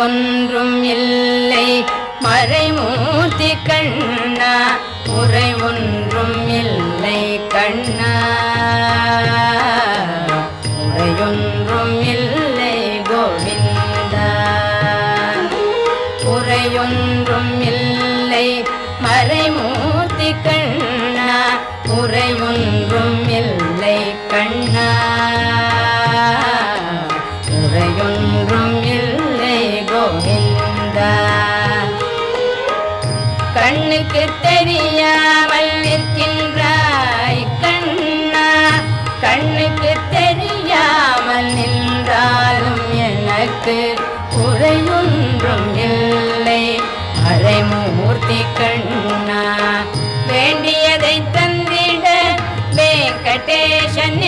ஒன்றும் இல்லை மறைமூர்த்தி கண்ணா குறை ஒன்றும் இல்லை கண்ணா குறையொன்றும் இல்லை கோவிந்தா குறையொன்றும் இல்லை மறைமூர்த்தி கண்ணா குறை ஒன்றும் இல்லை கண்ணா குறையொன்றும் இல்லை கோவிந்தா கண்ணுக்கு தெரியாமல் நிற்கின்றாய் கண்ணா கண்ணுக்கு தெரியாமல் நின்றாலும் எனக்கு குறையொன்றும் இல்லை மறைமூர்த்தி கண்ணா வேண்டியதை தந்திட வெங்கடேசன்